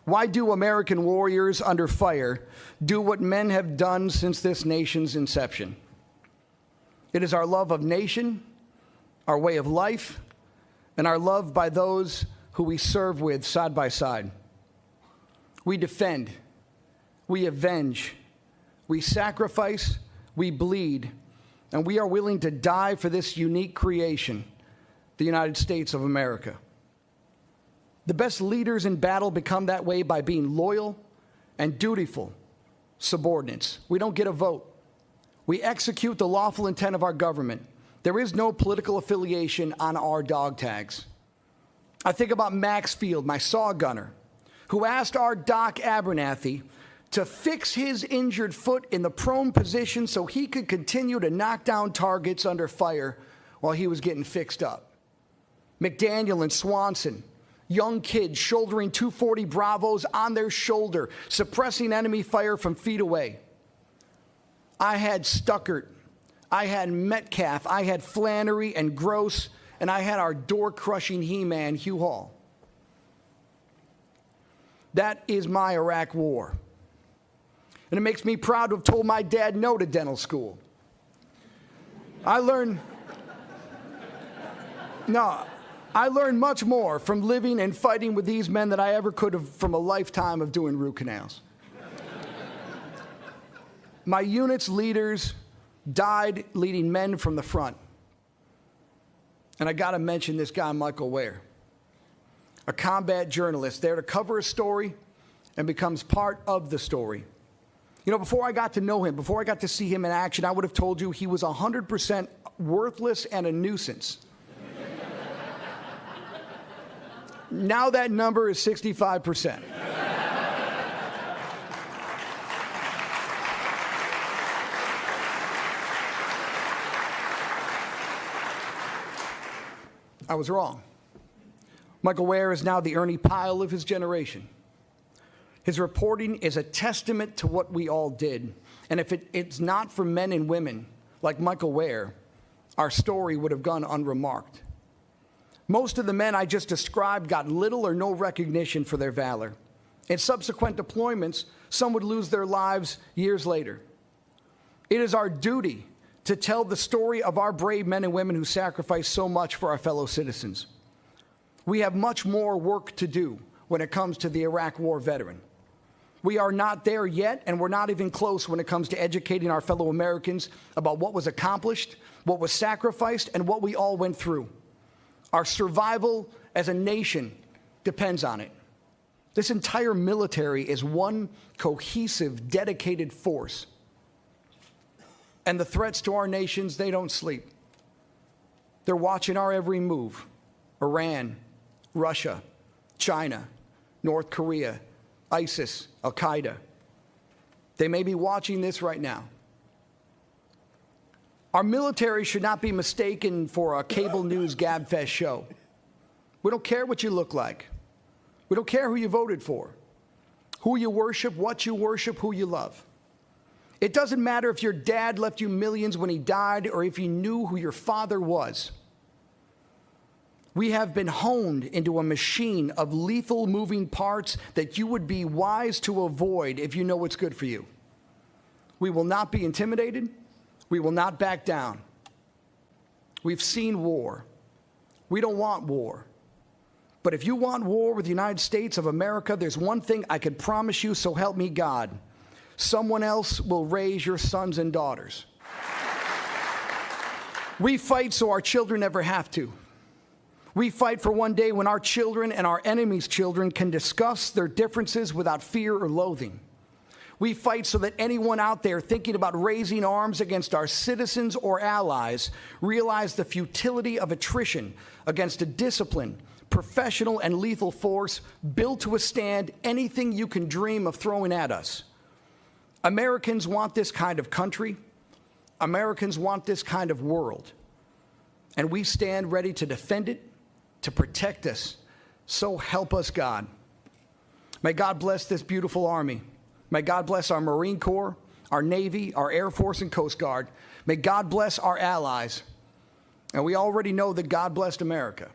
Why do American warriors under fire do what men have done since this nation's inception? It is our love of nation, our way of life, and our love by those who we serve with side by side. We defend, we avenge, we sacrifice, we bleed, and we are willing to die for this unique creation, the United States of America. The best leaders in battle become that way by being loyal and dutiful subordinates. We don't get a vote. We execute the lawful intent of our government. There is no political affiliation on our dog tags. I think about Max Field, my saw gunner, who asked our Doc Abernathy to fix his injured foot in the prone position so he could continue to knock down targets under fire while he was getting fixed up. McDaniel and Swanson, young kids shouldering 240 Bravos on their shoulder, suppressing enemy fire from feet away. I had Stuckert, I had Metcalf, I had Flannery and Gross, and I had our door-crushing He-Man, Hugh Hall. That is my Iraq war. And it makes me proud to have told my dad no to dental school. I learned much more from living and fighting with these men than I ever could have from a lifetime of doing root canals. My unit's leaders died leading men from the front. And I got to mention this guy, Michael Ware, a combat journalist there to cover a story and becomes part of the story. You know, before I got to know him, before I got to see him in action, I would have told you he was 100% worthless and a nuisance. Now that number is 65%. I was wrong. Michael Ware is now the Ernie Pyle of his generation. His reporting is a testament to what we all did. And if it's not for men and women like Michael Ware, our story would have gone unremarked. Most of the men I just described got little or no recognition for their valor. In subsequent deployments, some would lose their lives years later. It is our duty to tell the story of our brave men and women who sacrificed so much for our fellow citizens. We have much more work to do when it comes to the Iraq War veteran. We are not there yet, and we're not even close when it comes to educating our fellow Americans about what was accomplished, what was sacrificed, and what we all went through. Our survival as a nation depends on it. This entire military is one cohesive, dedicated force. And the threats to our nations, they don't sleep. They're watching our every move. Iran, Russia, China, North Korea, ISIS, Al-Qaeda. They may be watching this right now. Our military should not be mistaken for a cable news gabfest show. We don't care what you look like. We don't care who you voted for, who you worship, who you love. It doesn't matter if your dad left you millions when he died or if you knew who your father was. We have been honed into a machine of lethal moving parts that you would be wise to avoid if you know what's good for you. We will not be intimidated. We will not back down. We've seen war. We don't want war. But if you want war with the United States of America, there's one thing I can promise you, so help me God. Someone else will raise your sons and daughters. We fight so our children never have to. We fight for one day when our children and our enemies' children can discuss their differences without fear or loathing. We fight so that anyone out there thinking about raising arms against our citizens or allies realize the futility of attrition against a disciplined, professional, and lethal force built to withstand anything you can dream of throwing at us. Americans want this kind of country. Americans want this kind of world. And we stand ready to defend it, to protect us. So help us, God. May God bless this beautiful Army. May God bless our Marine Corps, our Navy, our Air Force, and Coast Guard. May God bless our allies. And we already know that God blessed America.